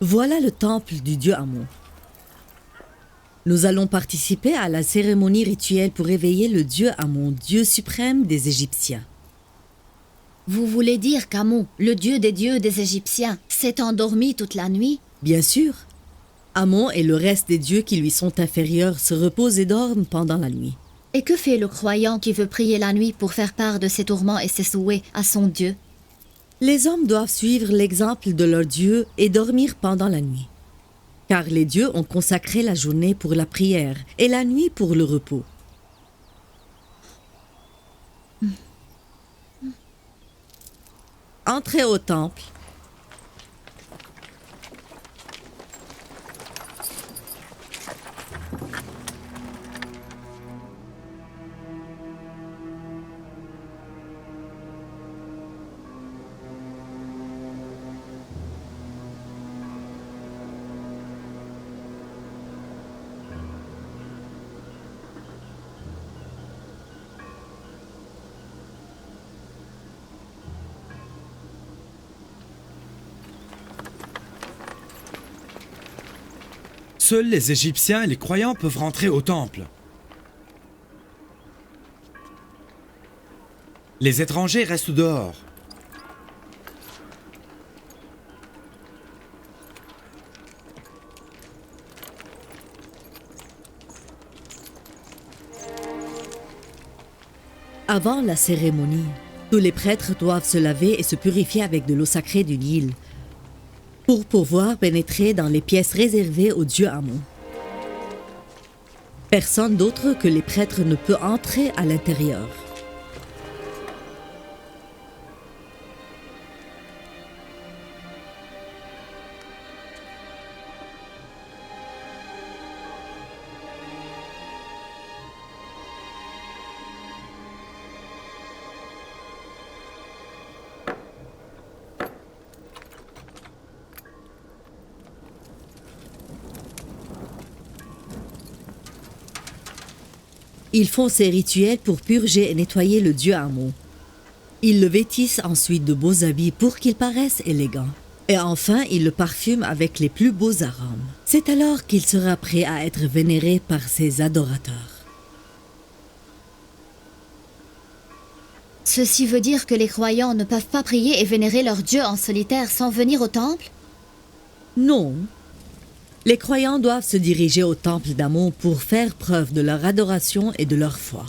Voilà le temple du dieu Amon. Nous allons participer à la cérémonie rituelle pour éveiller le dieu Amon, dieu suprême des Égyptiens. Vous voulez dire qu'Amon, le dieu des Égyptiens, s'est endormi toute la nuit? Bien sûr, Amon et le reste des dieux qui lui sont inférieurs se reposent et dorment pendant la nuit. Et que fait le croyant qui veut prier la nuit pour faire part de ses tourments et ses souhaits à son dieu? Les hommes doivent suivre l'exemple de leur dieu et dormir pendant la nuit. Car les dieux ont consacré la journée pour la prière et la nuit pour le repos. Entrez au temple. Seuls les Égyptiens et les croyants peuvent rentrer au temple. Les étrangers restent dehors. Avant la cérémonie, tous les prêtres doivent se laver et se purifier avec de l'eau sacrée du Nil pour pouvoir pénétrer dans les pièces réservées au dieu Amon. Personne d'autre que les prêtres ne peut entrer à l'intérieur. Ils font ces rituels pour purger et nettoyer le dieu Amon. Ils le vêtissent ensuite de beaux habits pour qu'il paraisse élégant. Et enfin, ils le parfument avec les plus beaux arômes. C'est alors qu'il sera prêt à être vénéré par ses adorateurs. Ceci veut dire que les croyants ne peuvent pas prier et vénérer leur dieu en solitaire sans venir au temple? Non. Les croyants doivent se diriger au temple d'Amon pour faire preuve de leur adoration et de leur foi.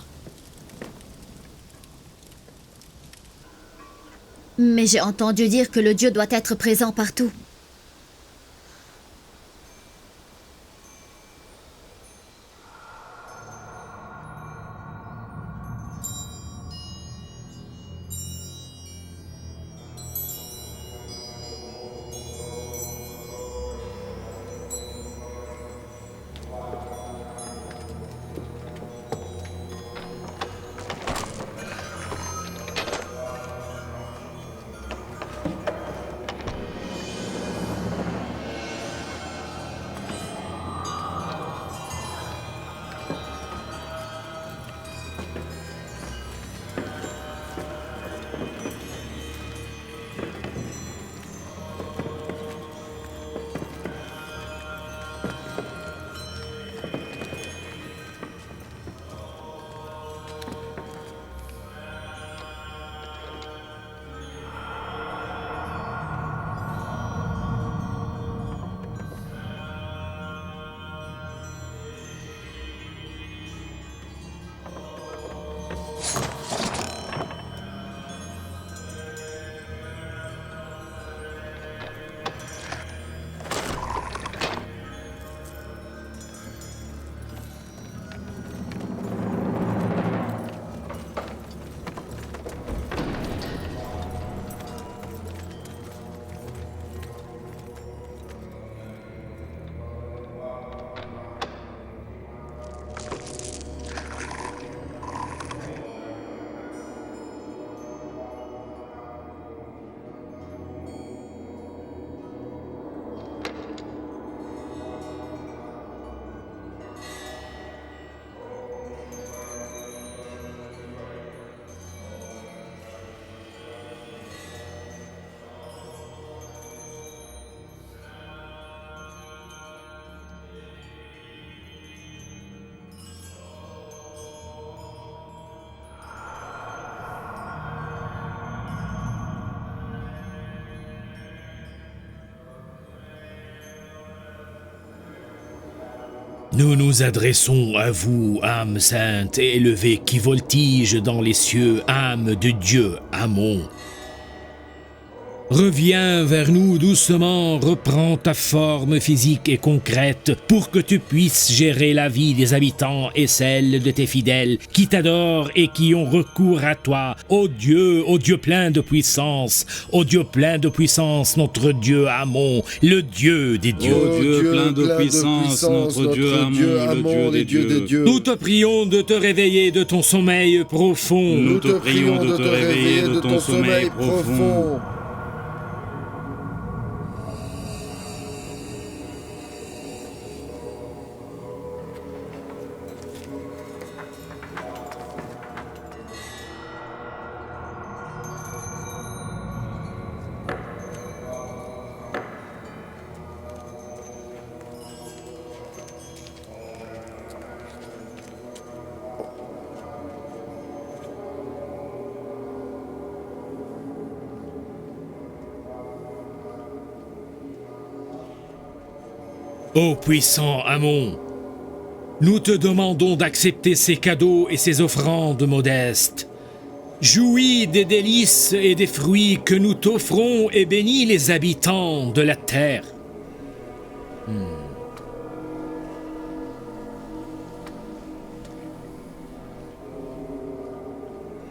Mais j'ai entendu dire que le dieu doit être présent partout. Nous nous adressons à vous, âme sainte et élevée qui voltige dans les cieux, âme de Dieu, Amon. Reviens vers nous doucement, reprends ta forme physique et concrète pour que tu puisses gérer la vie des habitants et celle de tes fidèles qui t'adorent et qui ont recours à toi, ô Dieu plein de puissance, ô Dieu plein de puissance, notre Dieu Amon, le Dieu des dieux. Ô Dieu plein de puissance, notre Dieu Amon, le Dieu des dieux. Nous te prions de te réveiller de ton sommeil profond. Nous te prions de te réveiller de ton sommeil profond. Ô puissant Amon, nous te demandons d'accepter ces cadeaux et ces offrandes modestes. Jouis des délices et des fruits que nous t'offrons et bénis les habitants de la terre.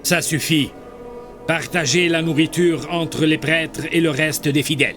Ça suffit. Partagez la nourriture entre les prêtres et le reste des fidèles.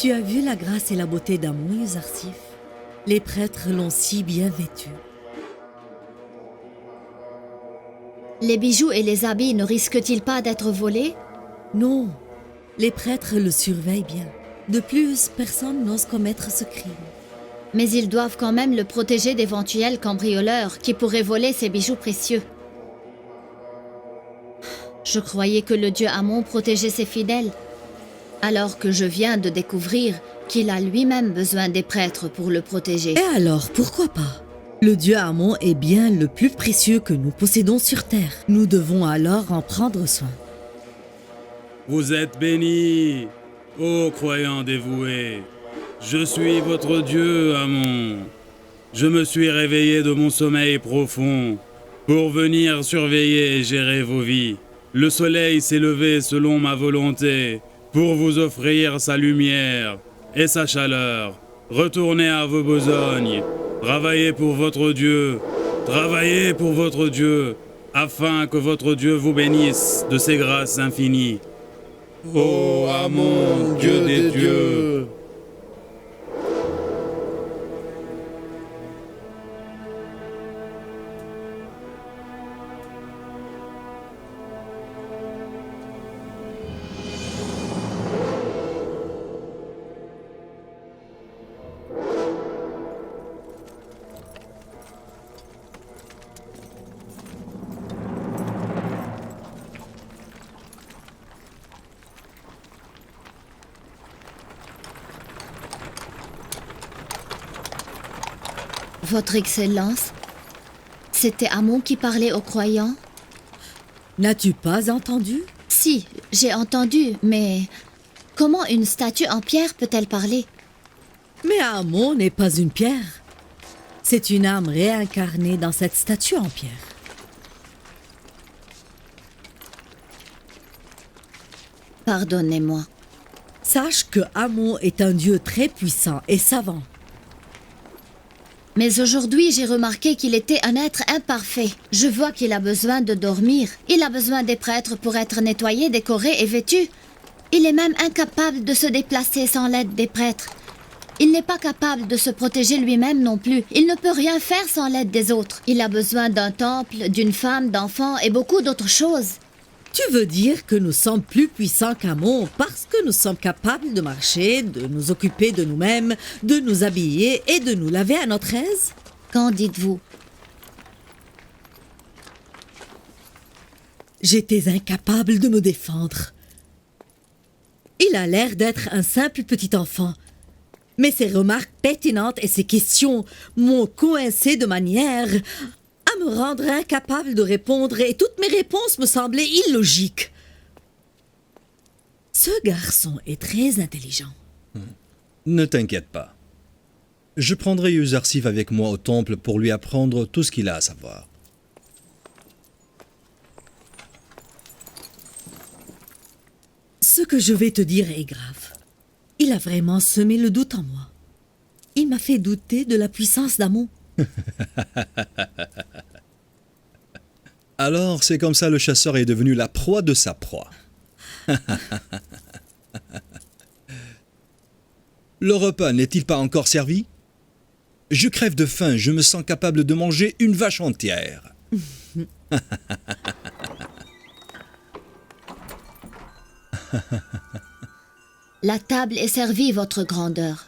Tu as vu la grâce et la beauté d'Amon, Yuzarsif? Les prêtres l'ont si bien vêtu. Les bijoux et les habits ne risquent-ils pas d'être volés? Non, les prêtres le surveillent bien. De plus, personne n'ose commettre ce crime. Mais ils doivent quand même le protéger d'éventuels cambrioleurs qui pourraient voler ses bijoux précieux. Je croyais que le dieu Amon protégeait ses fidèles, alors que je viens de découvrir qu'il a lui-même besoin des prêtres pour le protéger. Et alors, pourquoi pas? Le dieu Amon est bien le plus précieux que nous possédons sur terre. Nous devons alors en prendre soin. Vous êtes bénis, ô croyants dévoués. Je suis votre Dieu, Amon. Je me suis réveillé de mon sommeil profond pour venir surveiller et gérer vos vies. Le soleil s'est levé selon ma volonté pour vous offrir sa lumière et sa chaleur. Retournez à vos besognes. Travaillez pour votre Dieu. Travaillez pour votre Dieu, afin que votre Dieu vous bénisse de ses grâces infinies. Ô Amon, Dieu des dieux! Votre Excellence, c'était Amon qui parlait aux croyants? N'as-tu pas entendu? Si, j'ai entendu, mais comment une statue en pierre peut-elle parler? Mais Amon n'est pas une pierre. C'est une âme réincarnée dans cette statue en pierre. Pardonnez-moi. Sache que Amon est un dieu très puissant et savant. Mais aujourd'hui, j'ai remarqué qu'il était un être imparfait. Je vois qu'il a besoin de dormir. Il a besoin des prêtres pour être nettoyé, décoré et vêtu. Il est même incapable de se déplacer sans l'aide des prêtres. Il n'est pas capable de se protéger lui-même non plus. Il ne peut rien faire sans l'aide des autres. Il a besoin d'un temple, d'une femme, d'enfants et beaucoup d'autres choses. Tu veux dire que nous sommes plus puissants qu'Amon parce que nous sommes capables de marcher, de nous occuper de nous-mêmes, de nous habiller et de nous laver à notre aise? Qu'en dites-vous? J'étais incapable de me défendre. Il a l'air d'être un simple petit enfant. Mais ses remarques pertinentes et ses questions m'ont coincé de manière à me rendre incapable de répondre et toutes mes réponses me semblaient illogiques. Ce garçon est très intelligent. Ne t'inquiète pas. Je prendrai Yuzarsif avec moi au temple pour lui apprendre tout ce qu'il a à savoir. Ce que je vais te dire est grave. Il a vraiment semé le doute en moi. Il m'a fait douter de la puissance d'Amon. Alors, c'est comme ça le chasseur est devenu la proie de sa proie. Le repas n'est-il pas encore servi? Je crève de faim, je me sens capable de manger une vache entière. La table est servie, votre grandeur.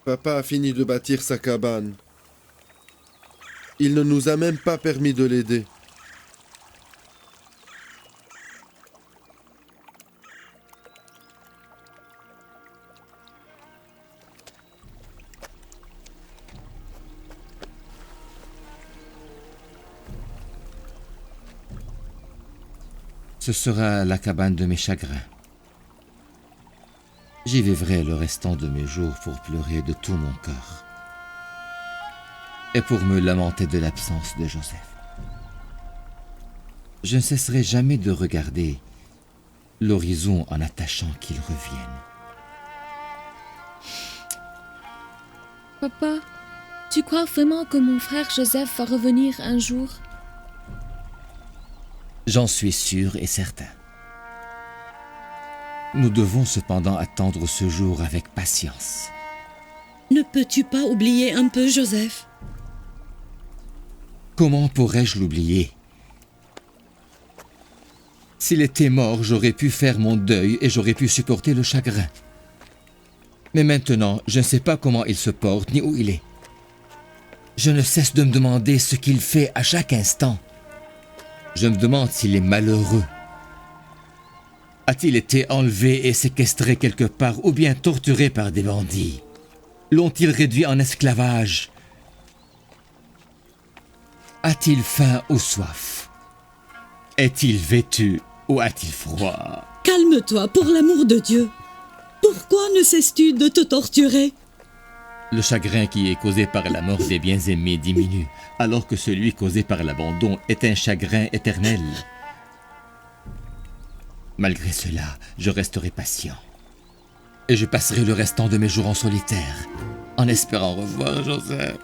Papa a fini de bâtir sa cabane. Il ne nous a même pas permis de l'aider. Ce sera la cabane de mes chagrins. J'y vivrai le restant de mes jours pour pleurer de tout mon cœur. Et pour me lamenter de l'absence de Joseph. Je ne cesserai jamais de regarder l'horizon en attachant qu'il revienne. Papa, tu crois vraiment que mon frère Joseph va revenir un jour? J'en suis sûr et certain. Nous devons cependant attendre ce jour avec patience. Ne peux-tu pas oublier un peu Joseph? Comment pourrais-je l'oublier? S'il était mort, j'aurais pu faire mon deuil et j'aurais pu supporter le chagrin. Mais maintenant, je ne sais pas comment il se porte ni où il est. Je ne cesse de me demander ce qu'il fait à chaque instant. Je me demande s'il est malheureux. A-t-il été enlevé et séquestré quelque part ou bien torturé par des bandits? L'ont-ils réduit en esclavage? A-t-il faim ou soif? Est-il vêtu ou a-t-il froid? Calme-toi, pour l'amour de Dieu. Pourquoi ne cesses-tu de te torturer? Le chagrin qui est causé par la mort des bien-aimés diminue, alors que celui causé par l'abandon est un chagrin éternel. Malgré cela, je resterai patient. Et je passerai le restant de mes jours en solitaire, en espérant revoir Joseph.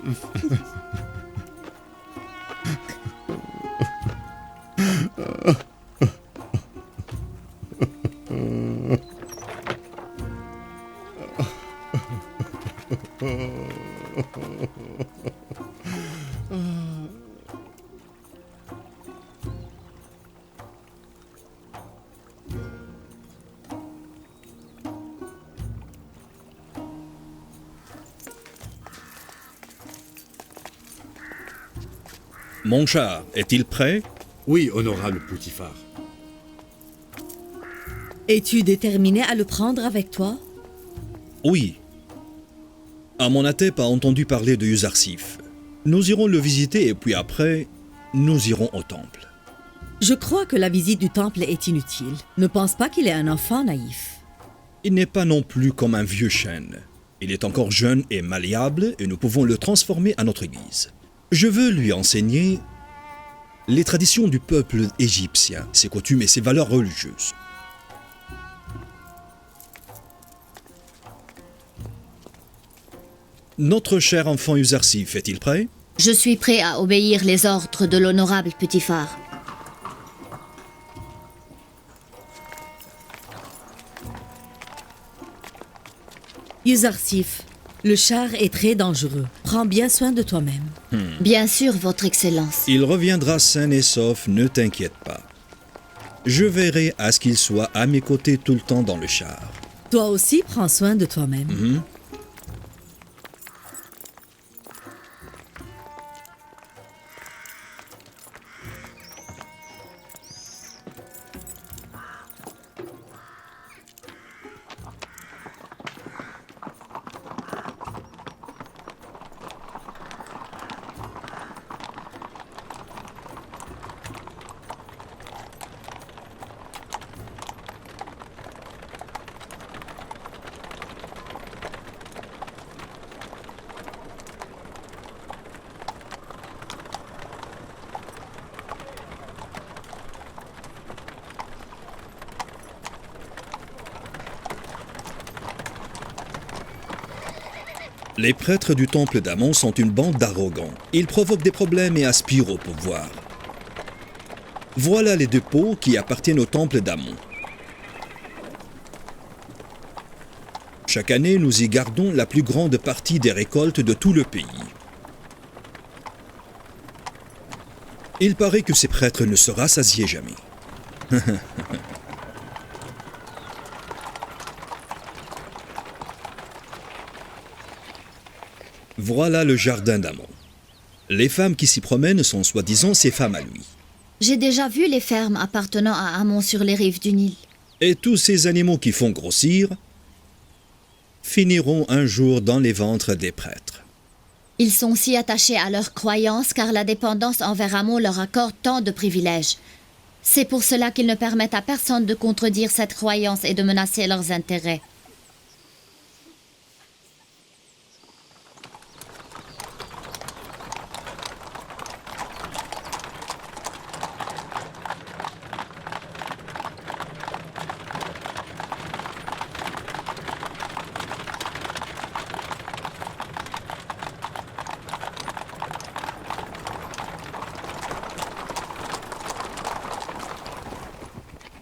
Mon char, est-il prêt? Oui, honorable Poutifar. Es-tu déterminé à le prendre avec toi? Oui. Amonatep a entendu parler de Yuzarsif. Nous irons le visiter et puis après, nous irons au temple. Je crois que la visite du temple est inutile. Ne pense pas qu'il est un enfant naïf. Il n'est pas non plus comme un vieux chêne. Il est encore jeune et malléable et nous pouvons le transformer à notre guise. Je veux lui enseigner les traditions du peuple égyptien, ses coutumes et ses valeurs religieuses. Notre cher enfant Yuzarsif est-il prêt? Je suis prêt à obéir les ordres de l'honorable Poutifar. Yuzarsif, le char est très dangereux. Prends bien soin de toi-même. Bien sûr, votre Excellence. Il reviendra sain et sauf, ne t'inquiète pas. Je veillerai à ce qu'il soit à mes côtés tout le temps dans le char. Toi aussi, prends soin de toi-même. Les prêtres du temple d'Amon sont une bande d'arrogants. Ils provoquent des problèmes et aspirent au pouvoir. Voilà les dépôts qui appartiennent au temple d'Amon. Chaque année, nous y gardons la plus grande partie des récoltes de tout le pays. Il paraît que ces prêtres ne se rassasiaient jamais. Voilà le jardin d'Amon. Les femmes qui s'y promènent sont soi-disant ses femmes à lui. J'ai déjà vu les fermes appartenant à Amon sur les rives du Nil. Et tous ces animaux qui font grossir finiront un jour dans les ventres des prêtres. Ils sont si attachés à leurs croyances car la dépendance envers Amon leur accorde tant de privilèges. C'est pour cela qu'ils ne permettent à personne de contredire cette croyance et de menacer leurs intérêts.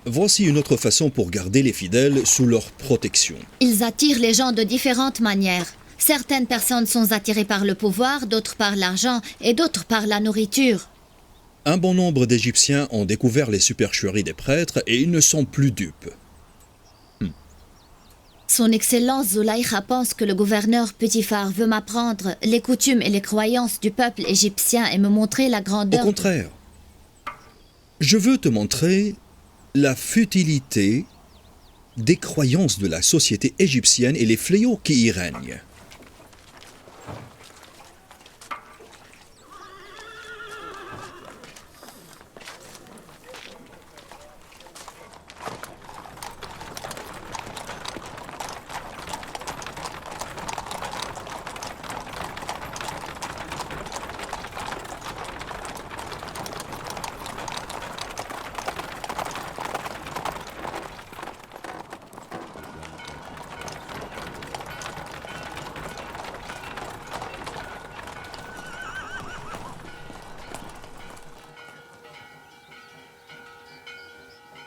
Voici une autre façon pour garder les fidèles sous leur protection. Ils attirent les gens de différentes manières. Certaines personnes sont attirées par le pouvoir, d'autres par l'argent et d'autres par la nourriture. Un bon nombre d'Égyptiens ont découvert les supercheries des prêtres et ils ne sont plus dupes. Son Excellence Zulaïcha pense que le gouverneur Potiphar veut m'apprendre les coutumes et les croyances du peuple égyptien et me montrer la grandeur... Au contraire, je veux te montrer la futilité des croyances de la société égyptienne et les fléaux qui y règnent.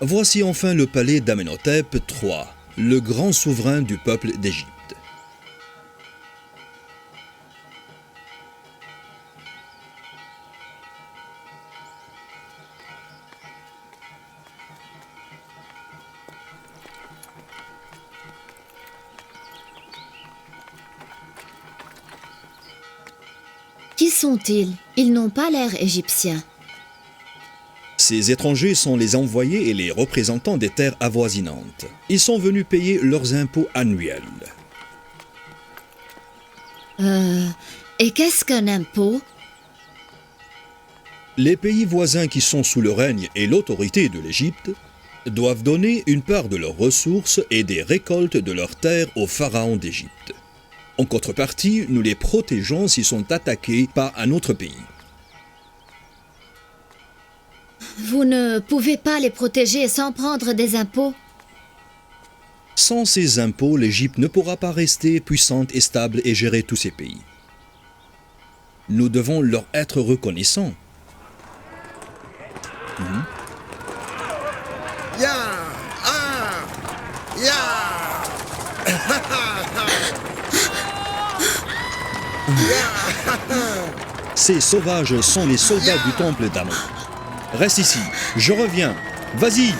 Voici enfin le palais d'Amenhotep III, le grand souverain du peuple d'Égypte. Qui sont-ils? Ils n'ont pas l'air égyptiens. Ces étrangers sont les envoyés et les représentants des terres avoisinantes. Ils sont venus payer leurs impôts annuels. Et qu'est-ce qu'un impôt? Les pays voisins qui sont sous le règne et l'autorité de l'Égypte doivent donner une part de leurs ressources et des récoltes de leurs terres au pharaon d'Égypte. En contrepartie, nous les protégeons s'ils sont attaqués par un autre pays. Vous ne pouvez pas les protéger sans prendre des impôts? Sans ces impôts, l'Égypte ne pourra pas rester puissante et stable et gérer tous ces pays. Nous devons leur être reconnaissants. Ya! Ah! Ya! Ces sauvages sont les soldats du temple d'Amon. Reste ici, je reviens. Vas-y!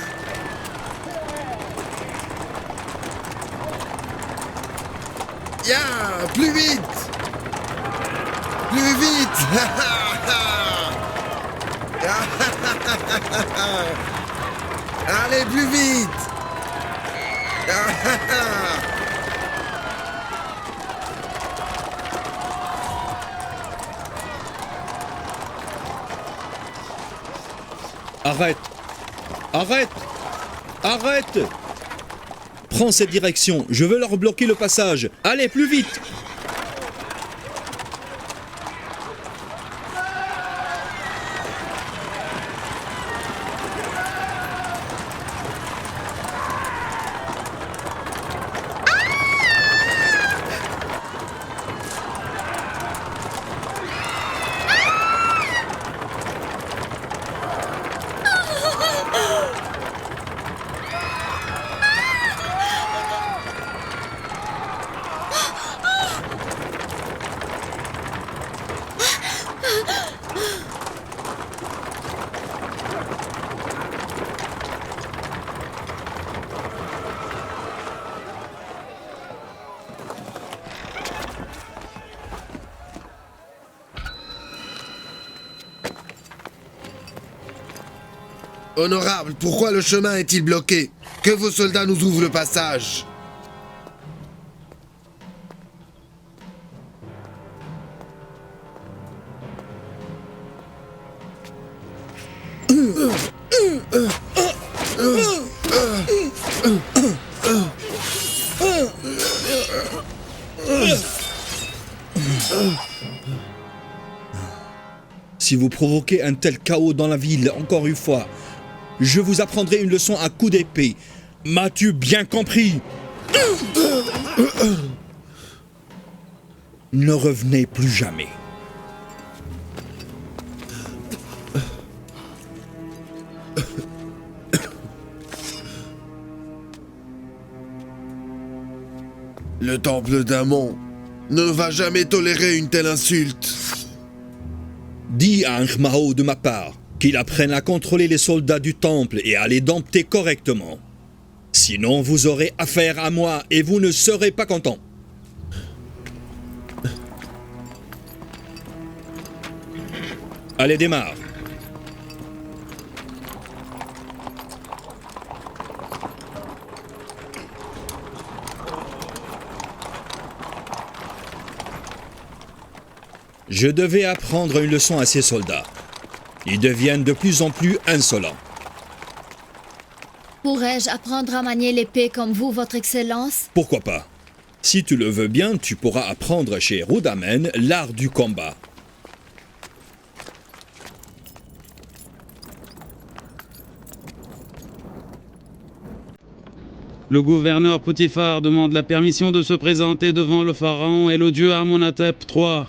Ya! Plus vite! Plus vite! Allez, plus vite! Arrête! Arrête! Arrête! Prends cette direction, je veux leur bloquer le passage. Allez, plus vite! Honorable, pourquoi le chemin est-il bloqué? Que vos soldats nous ouvrent le passage. Si vous provoquez un tel chaos dans la ville encore une fois, je vous apprendrai une leçon à coups d'épée. M'as-tu bien compris? Ne revenez plus jamais. Le temple d'Amon ne va jamais tolérer une telle insulte. Dis à Ankhmao de ma part qu'il apprenne à contrôler les soldats du temple et à les dompter correctement. Sinon, vous aurez affaire à moi et vous ne serez pas content. Allez, démarre. Je devais apprendre une leçon à ces soldats. Ils deviennent de plus en plus insolents. Pourrais-je apprendre à manier l'épée comme vous, votre Excellence? Pourquoi pas? Si tu le veux bien, tu pourras apprendre chez Rudamen l'art du combat. Le gouverneur Poutifar demande la permission de se présenter devant le pharaon et le dieu Amenhotep III.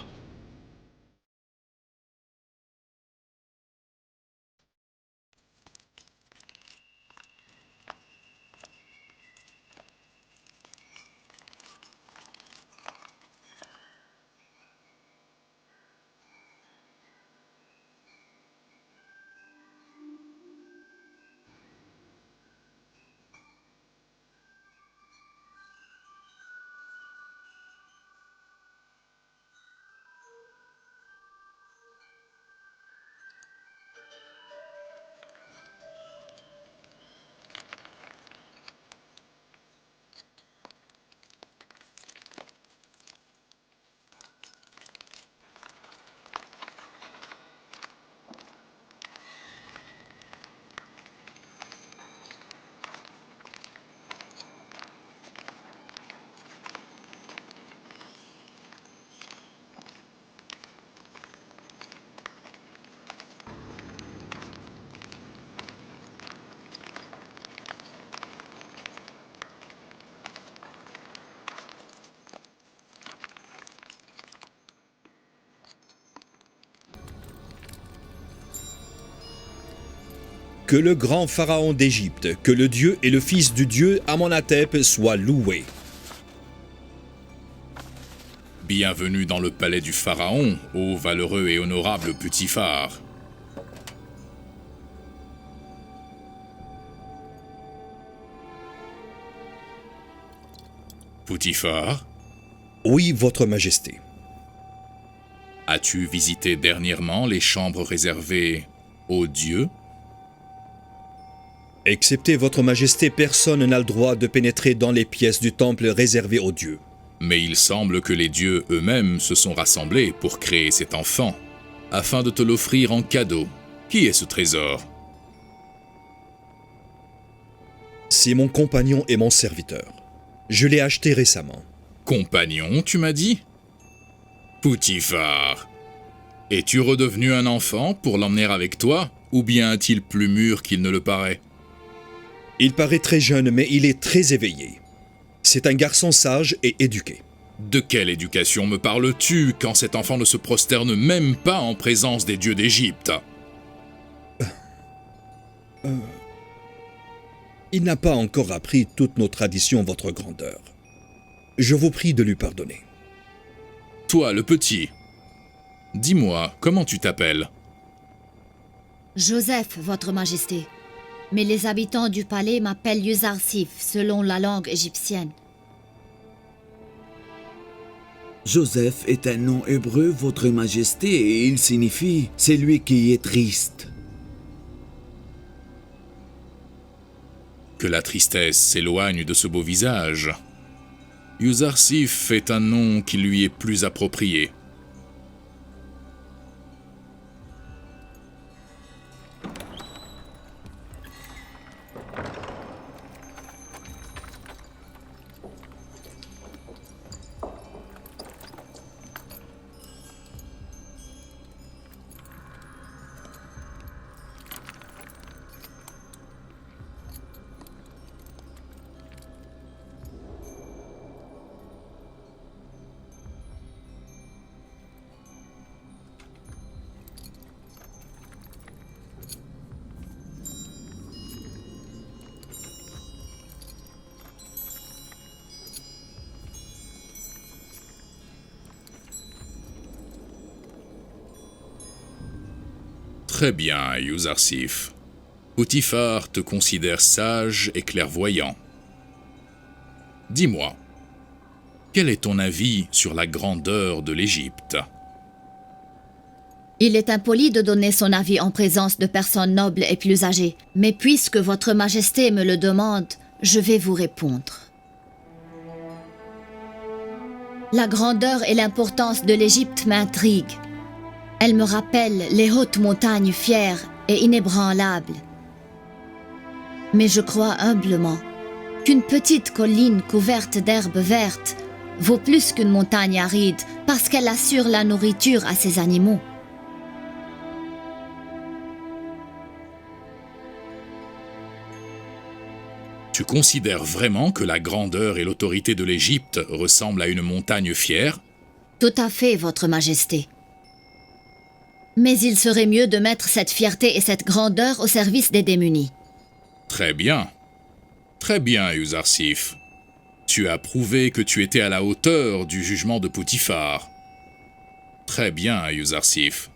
Que le grand pharaon d'Égypte, que le dieu et le fils du dieu Amenhotep soient loués. Bienvenue dans le palais du pharaon, ô valeureux et honorable Poutifar. Poutifar, Oui, votre majesté. as-tu visité dernièrement les chambres réservées aux dieux? Excepté votre majesté, personne n'a le droit de pénétrer dans les pièces du temple réservées aux dieux. Mais il semble que les dieux eux-mêmes se sont rassemblés pour créer cet enfant, afin de te l'offrir en cadeau. Qui est ce trésor? C'est mon compagnon et mon serviteur. Je l'ai acheté récemment. Compagnon, tu m'as dit? Poutifar, es-tu redevenu un enfant pour l'emmener avec toi, ou bien est-il plus mûr qu'il ne le paraît? Il paraît très jeune, mais il est très éveillé. C'est un garçon sage et éduqué. De quelle éducation me parles-tu quand cet enfant ne se prosterne même pas en présence des dieux d'Égypte? Il n'a pas encore appris toutes nos traditions, votre grandeur. Je vous prie de lui pardonner. Toi, le petit, dis-moi, comment tu t'appelles? Joseph, votre majesté. Mais les habitants du palais m'appellent Yuzarsif, selon la langue égyptienne. Joseph est un nom hébreu, votre majesté, et il signifie « celui qui est triste ». Que la tristesse s'éloigne de ce beau visage. Yuzarsif est un nom qui lui est plus approprié. Très bien, Yuzarsif. Potiphar te considère sage et clairvoyant. Dis-moi, quel est ton avis sur la grandeur de l'Égypte? Il est impoli de donner son avis en présence de personnes nobles et plus âgées, mais puisque votre majesté me le demande, je vais vous répondre. La grandeur et l'importance de l'Égypte m'intriguent. Elle me rappelle les hautes montagnes fières et inébranlables. Mais je crois humblement qu'une petite colline couverte d'herbes vertes vaut plus qu'une montagne aride parce qu'elle assure la nourriture à ses animaux. Tu considères vraiment que la grandeur et l'autorité de l'Égypte ressemblent à une montagne fière? Tout à fait, votre majesté. Mais il serait mieux de mettre cette fierté et cette grandeur au service des démunis. Très bien. Très bien, Yuzarsif. Tu as prouvé que tu étais à la hauteur du jugement de Potiphar. Très bien, Yuzarsif.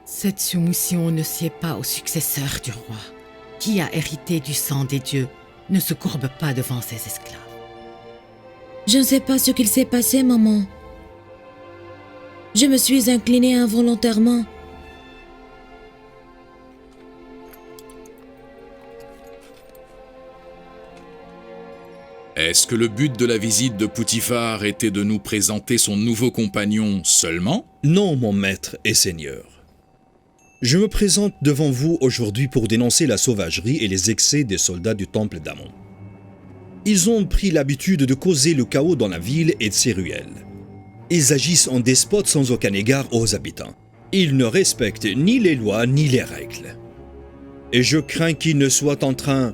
Cette soumission ne sied pas au successeur du roi, qui a hérité du sang des dieux, ne se courbe pas devant ses esclaves. Je ne sais pas ce qu'il s'est passé, maman. Je me suis inclinée involontairement. Est-ce que le but de la visite de Potiphar était de nous présenter son nouveau compagnon seulement? Non, mon maître et seigneur. Je me présente devant vous aujourd'hui pour dénoncer la sauvagerie et les excès des soldats du temple d'Amon. Ils ont pris l'habitude de causer le chaos dans la ville et de ses ruelles. Ils agissent en despotes sans aucun égard aux habitants. Ils ne respectent ni les lois ni les règles. Et je crains qu'ils ne soient en train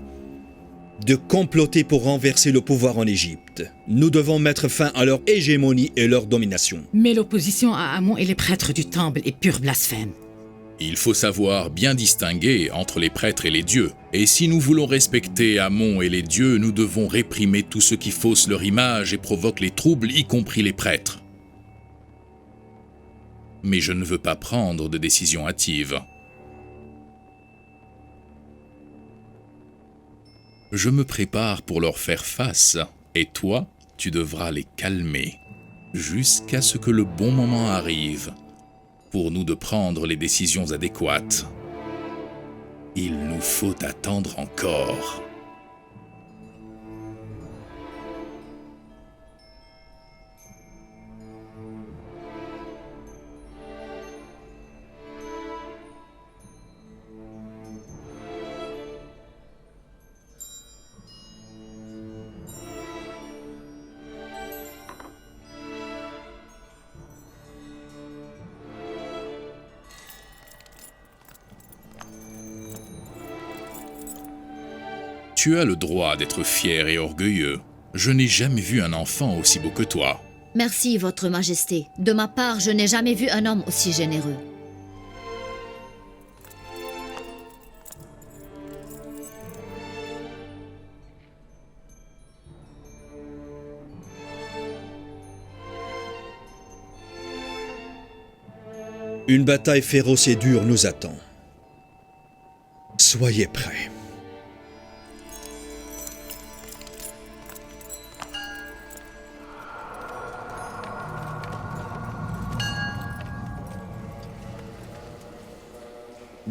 de comploter pour renverser le pouvoir en Égypte. Nous devons mettre fin à leur hégémonie et leur domination. Mais l'opposition à Amon et les prêtres du temple est pur blasphème. Il faut savoir bien distinguer entre les prêtres et les dieux. Et si nous voulons respecter Amon et les dieux, nous devons réprimer tout ce qui fausse leur image et provoque les troubles, y compris les prêtres. Mais je ne veux pas prendre de décision hâtive. Je me prépare pour leur faire face, et toi, tu devras les calmer, jusqu'à ce que le bon moment arrive, pour nous de prendre les décisions adéquates. Il nous faut attendre encore. Tu as le droit d'être fier et orgueilleux. Je n'ai jamais vu un enfant aussi beau que toi. Merci, votre majesté. De ma part, je n'ai jamais vu un homme aussi généreux. Une bataille féroce et dure nous attend. Soyez prêts.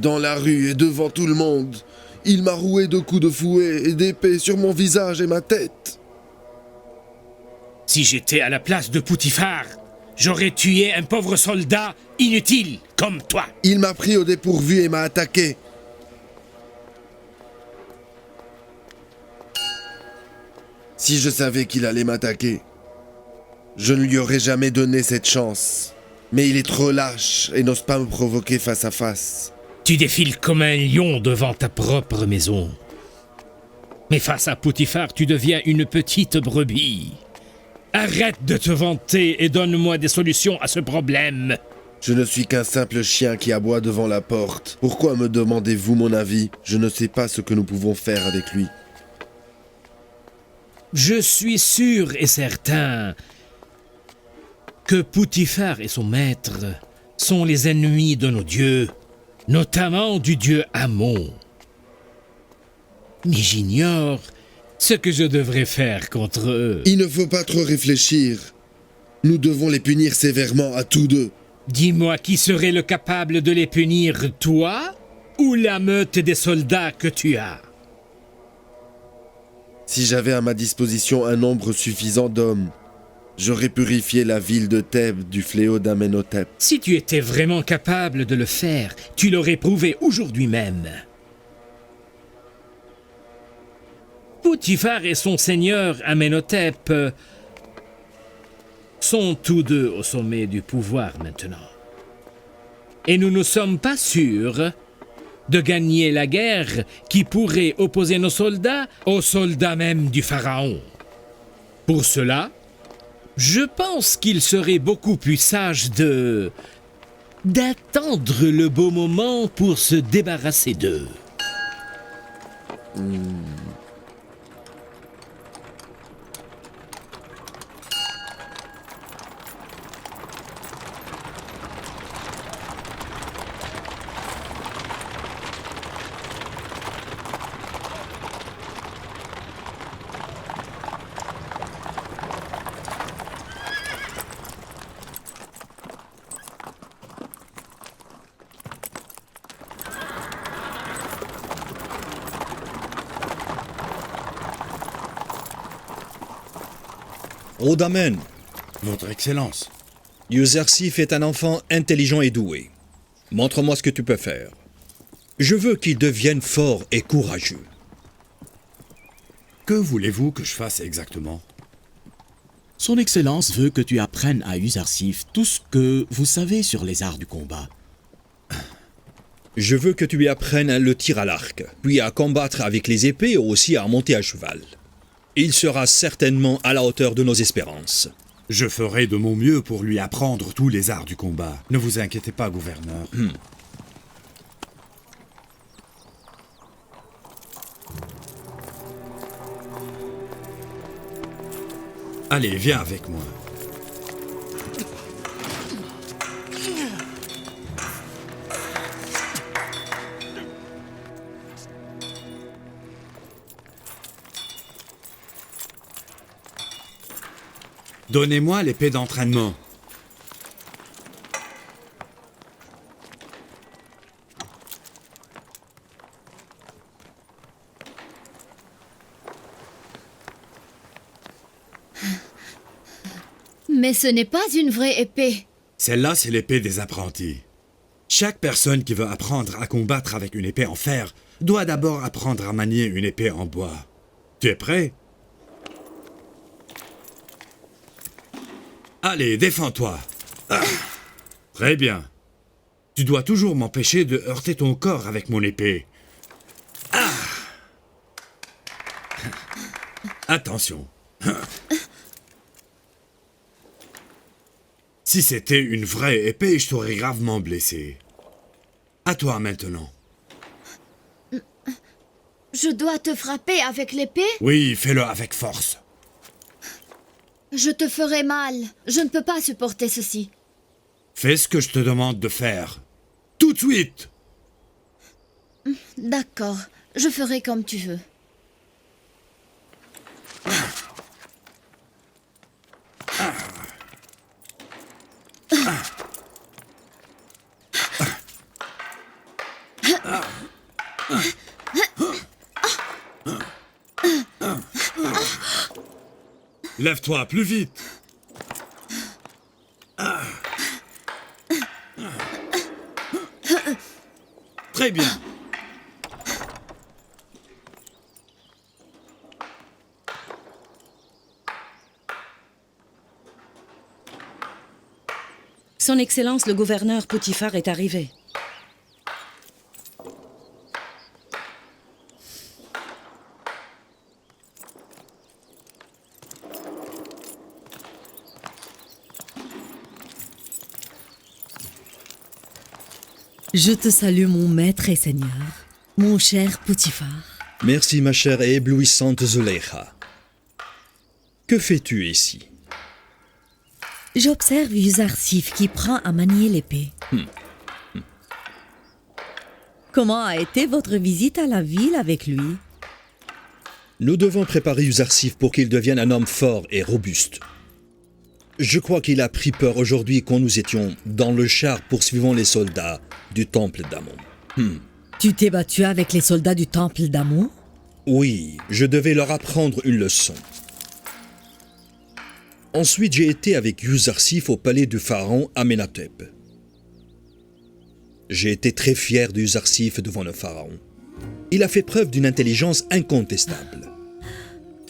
Dans la rue et devant tout le monde. Il m'a roué de coups de fouet et d'épée sur mon visage et ma tête. Si j'étais à la place de Poutifar, j'aurais tué un pauvre soldat inutile comme toi. Il m'a pris au dépourvu et m'a attaqué. Si je savais qu'il allait m'attaquer, je ne lui aurais jamais donné cette chance. Mais il est trop lâche et n'ose pas me provoquer face à face. Tu défiles comme un lion devant ta propre maison. Mais face à Poutifar, tu deviens une petite brebis. Arrête de te vanter et donne-moi des solutions à ce problème. Je ne suis qu'un simple chien qui aboie devant la porte. Pourquoi me demandez-vous mon avis? Je ne sais pas ce que nous pouvons faire avec lui. Je suis sûr et certain que Poutifar et son maître sont les ennemis de nos dieux, notamment du dieu Amon. Mais j'ignore ce que je devrais faire contre eux. Il ne faut pas trop réfléchir. Nous devons les punir sévèrement à tous deux. Dis-moi qui serait le capable de les punir, toi ou la meute des soldats que tu as? Si j'avais à ma disposition un nombre suffisant d'hommes, j'aurais purifié la ville de Thèbes du fléau d'Amenhotep. Si tu étais vraiment capable de le faire, tu l'aurais prouvé aujourd'hui même. Poutifar et son seigneur Amenhotep sont tous deux au sommet du pouvoir maintenant. Et nous ne sommes pas sûrs de gagner la guerre qui pourrait opposer nos soldats aux soldats même du pharaon. Pour cela, je pense qu'il serait beaucoup plus sage d'attendre le beau moment pour se débarrasser d'eux. Rhodamen, Votre Excellence. Yuzarsif est un enfant intelligent et doué. Montre-moi ce que tu peux faire. Je veux qu'il devienne fort et courageux. Que voulez-vous que je fasse exactement? Son Excellence veut que tu apprennes à Yuzarsif tout ce que vous savez sur les arts du combat. Je veux que tu lui apprennes le tir à l'arc, puis à combattre avec les épées et aussi à monter à cheval. Il sera certainement à la hauteur de nos espérances. Je ferai de mon mieux pour lui apprendre tous les arts du combat. Ne vous inquiétez pas, gouverneur. Allez, viens avec moi. Donnez-moi l'épée d'entraînement. Mais ce n'est pas une vraie épée. Celle-là, c'est l'épée des apprentis. Chaque personne qui veut apprendre à combattre avec une épée en fer doit d'abord apprendre à manier une épée en bois. Tu es prêt? Allez, défends-toi. Ah, très bien. Tu dois toujours m'empêcher de heurter ton corps avec mon épée. Ah. Attention. Si c'était une vraie épée, je t'aurais gravement blessé. À toi maintenant. Je dois te frapper avec l'épée? Oui, fais-le avec force. Je te ferai mal. Je ne peux pas supporter ceci. Fais ce que je te demande de faire. Tout de suite! D'accord. Je ferai comme tu veux. Lève-toi, plus vite. Très bien. Son Excellence le gouverneur Potiphar est arrivé. Je te salue, mon maître et seigneur, mon cher Potiphar. Merci, ma chère et éblouissante Zuleika. Que fais-tu ici? J'observe Yuzarsif qui prend à manier l'épée. Comment a été votre visite à la ville avec lui? Nous devons préparer Yuzarsif pour qu'il devienne un homme fort et robuste. Je crois qu'il a pris peur aujourd'hui quand nous étions dans le char poursuivant les soldats du temple d'Amon. Tu t'es battu avec les soldats du temple d'Amon? Oui, je devais leur apprendre une leçon. Ensuite, j'ai été avec Yuzarsif au palais du pharaon Amenhotep. J'ai été très fier de Yuzarsif devant le pharaon. Il a fait preuve d'une intelligence incontestable.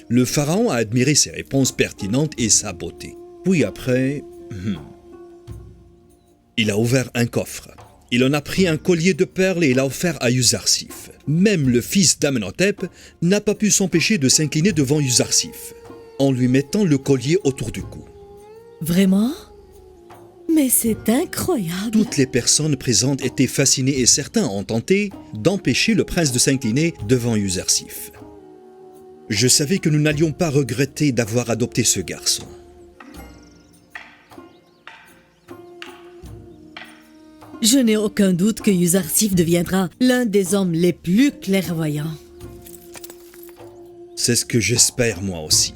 Le pharaon a admiré ses réponses pertinentes et sa beauté. Puis après, il a ouvert un coffre. Il en a pris un collier de perles et l'a offert à Yuzarsif. Même le fils d'Amenhotep n'a pas pu s'empêcher de s'incliner devant Yuzarsif, en lui mettant le collier autour du cou. Vraiment? Mais c'est incroyable! Toutes les personnes présentes étaient fascinées et certains ont tenté d'empêcher le prince de s'incliner devant Yuzarsif. Je savais que nous n'allions pas regretter d'avoir adopté ce garçon. Je n'ai aucun doute que Yuzarsif deviendra l'un des hommes les plus clairvoyants. C'est ce que j'espère moi aussi.